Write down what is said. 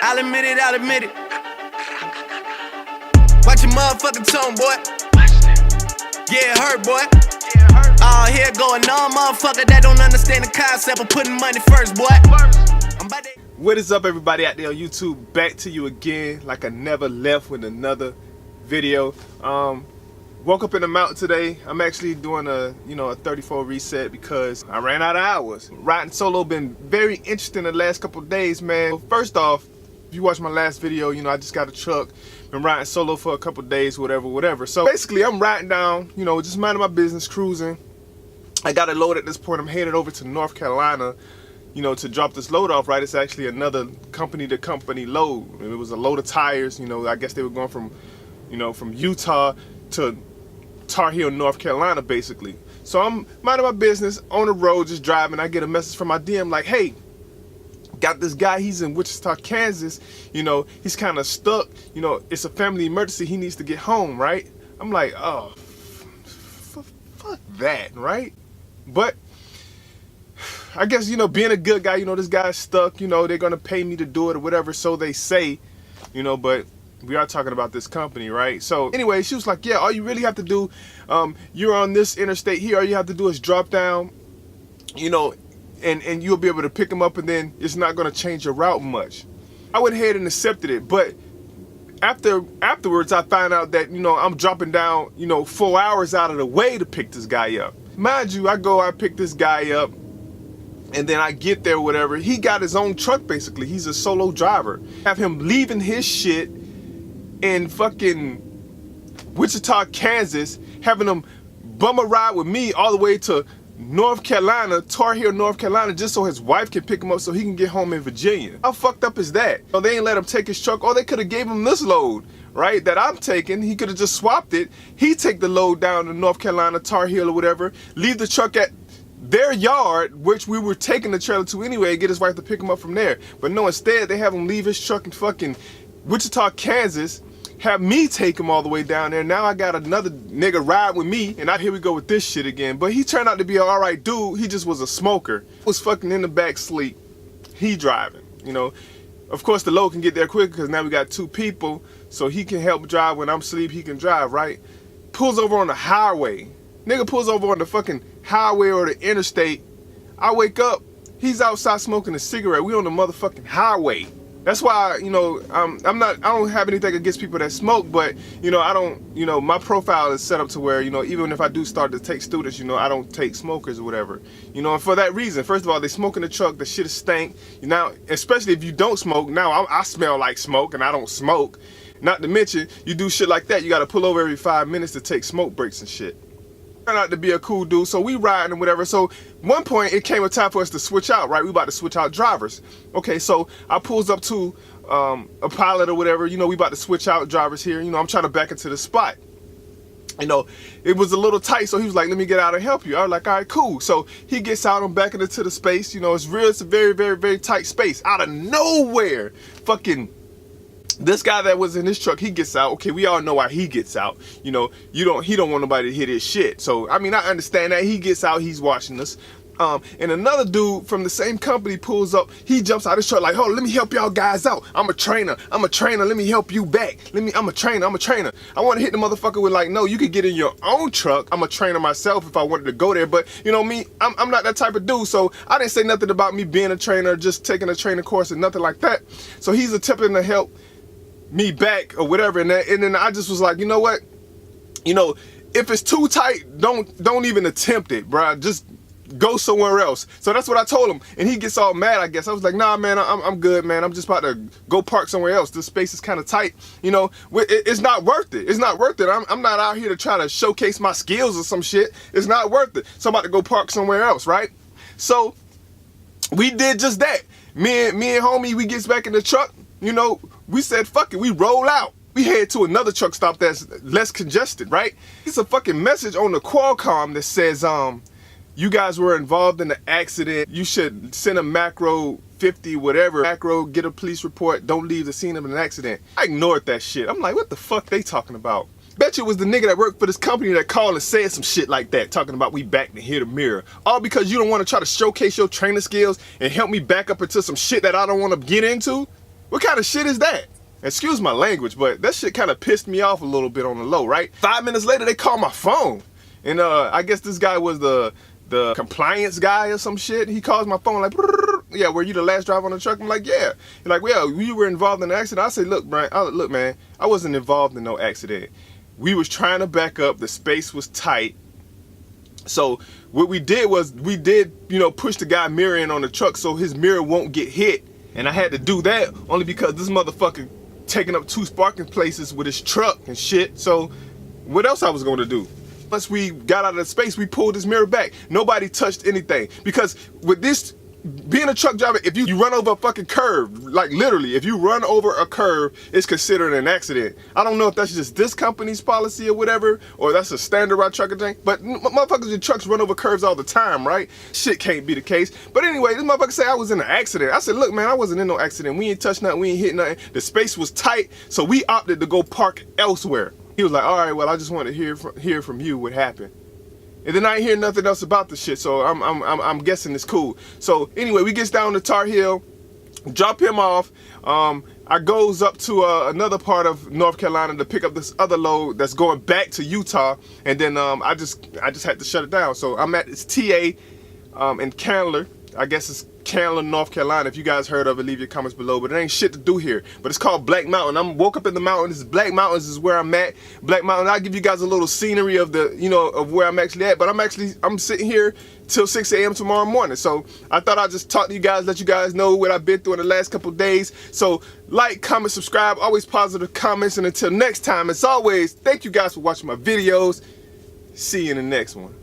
I'll admit it, I'll admit it. Watch your motherfucking tone, boy. Yeah, it hurt, boy. Oh, here going on, motherfucker that don't understand the concept of putting money first, boy. What is up, everybody out there on YouTube? Back to you again, like I never left, with another video. Woke up in the mountain today. I'm actually doing a 34 reset because I ran out of hours. Riding solo been very interesting the last couple of days, man. First off, if you watch my last video, I just got a truck. Been riding solo for a couple of days, whatever. So basically, I'm riding down, just minding my business, cruising. I got a load at this point. I'm headed over to North Carolina, to drop this load off, right? It's actually another company-to-company load. It was a load of tires, I guess they were going from, from Utah to Tar Heel, North Carolina, basically. So I'm minding my business on the road, just driving. I get a message from my DM like, hey, got this guy, he's in Wichita, Kansas, he's kind of stuck, it's a family emergency, he needs to get home, right? I'm like, oh, fuck that, right? But I guess, being a good guy, this guy's stuck, they're gonna pay me to do it or whatever, so they say, but we are talking about this company, right? So anyway, she was like, yeah, all you really have to do, you're on this interstate here, all you have to do is drop down, and you'll be able to pick them up, and then it's not gonna change your route much. I went ahead and accepted it, but afterwards I found out that, I'm dropping down, 4 hours out of the way to pick this guy up. Mind you, I pick this guy up, and then I get there, whatever. He got his own truck, basically. He's a solo driver. Have him leaving his shit in fucking Wichita, Kansas, having him bum a ride with me all the way to North Carolina, Tar Heel, North Carolina, just so his wife can pick him up so he can get home in Virginia. How fucked up is that? So they ain't let him take his truck, or they could have gave him this load, right, that I'm taking. He could have just swapped it. He take the load down to North Carolina, Tar Heel or whatever, leave the truck at their yard, which we were taking the trailer to anyway, and get his wife to pick him up from there. But no, instead they have him leave his truck in fucking Wichita, Kansas, have me take him all the way down there. Now I got another nigga ride with me, and here we go with this shit again. But he turned out to be an alright dude. He just was a smoker. Was fucking in the back sleep. He driving, Of course the load can get there quicker because now we got two people, so he can help drive when I'm asleep. He can drive, right? Pulls over on the highway. Nigga pulls over on the fucking highway or the interstate. I wake up, he's outside smoking a cigarette. We on the motherfucking highway. That's why, I don't have anything against people that smoke, but, I don't, my profile is set up to where, even if I do start to take students, I don't take smokers or whatever. And for that reason, first of all, they smoke in the truck, the shit is stank. Now, especially if you don't smoke, now I smell like smoke and I don't smoke. Not to mention, you do shit like that, you gotta pull over every 5 minutes to take smoke breaks and shit. Turned out to be a cool dude, so we riding and whatever. So one point it came a time for us to switch out, right? We about to switch out drivers. Okay, so I pulls up to a pilot or whatever, we about to switch out drivers here. I'm trying to back into the spot. It was a little tight, so he was like, let me get out and help you. I was like, all right, cool. So he gets out, I'm backing into the space, it's a very, very, very tight space. Out of nowhere, fucking this guy that was in his truck, he gets out. Okay, we all know why he gets out. He don't want nobody to hit his shit. So, I mean, I understand that. He gets out, he's watching us. And another dude from the same company pulls up. He jumps out his truck like, hold on, let me help y'all guys out. I'm a trainer, let me help you back. I'm a trainer. I want to hit the motherfucker with like, no, you could get in your own truck. I'm a trainer myself if I wanted to go there. But, me, I'm not that type of dude. So I didn't say nothing about me being a trainer, just taking a training course and nothing like that. So he's attempting to help me back or whatever, and then I just was like, you know what, if it's too tight, don't even attempt it, bruh. Just go somewhere else. So that's what I told him, and he gets all mad, I guess. I was like, nah, man, I'm good, man. I'm just about to go park somewhere else. This space is kind of tight, it's not worth it. It's not worth it. I'm not out here to try to showcase my skills or some shit. It's not worth it. So I'm about to go park somewhere else, right? So we did just that. Me and homie, we gets back in the truck, we said, fuck it, we roll out. We head to another truck stop that's less congested, right? It's a fucking message on the Qualcomm that says, you guys were involved in the accident. You should send a macro 50, whatever. Macro, get a police report, don't leave the scene of an accident. I ignored that shit. I'm like, what the fuck they talking about? Bet you it was the nigga that worked for this company that called and said some shit like that, talking about we back to hit a mirror. All because you don't want to try to showcase your training skills and help me back up into some shit that I don't want to get into? What kind of shit is that? Excuse my language, but that shit kind of pissed me off a little bit on the low, right? 5 minutes later, they called my phone. And I guess this guy was the compliance guy or some shit. He calls my phone like, yeah, were you the last driver on the truck? I'm like, yeah. He's like, well, we were involved in an accident. I said, look, Brian, look, man, I wasn't involved in no accident. We was trying to back up. The space was tight. So what we did was we did, you know, push the guy mirror in on the truck so his mirror won't get hit. And I had to do that only because this motherfucker taking up 2 parking places with his truck and shit. So what else I was going to do? Once we got out of the space, we pulled his mirror back. Nobody touched anything. Because with this, being a truck driver, if you run over a fucking curve, like literally, if you run over a curve, it's considered an accident. I don't know if that's just this company's policy or whatever, or that's a standard right trucker thing, but motherfuckers in trucks run over curves all the time, right? Shit can't be the case. But anyway, this motherfucker say I was in an accident. I said, look, man, I wasn't in no accident. We ain't touched nothing. We ain't hit nothing. The space was tight, so we opted to go park elsewhere. He was like, all right, well, I just want to hear from you what happened. And then I ain't hear nothing else about the shit, so I'm guessing it's cool. So anyway, we gets down to Tar Heel, drop him off. I goes up to another part of North Carolina to pick up this other load that's going back to Utah, and then I just had to shut it down. So I'm at this TA in Candler. I guess it's Candler, North Carolina. If you guys heard of it, leave your comments below. But it ain't shit to do here. But it's called Black Mountain. I'm woke up in the mountains. Black Mountains is where I'm at. Black Mountain. I'll give you guys a little scenery of the, you know, of where I'm actually at. But I'm sitting here till 6 a.m. tomorrow morning. So I thought I'd just talk to you guys, let you guys know what I've been through in the last couple days. So like, comment, subscribe. Always positive comments. And until next time, as always, thank you guys for watching my videos. See you in the next one.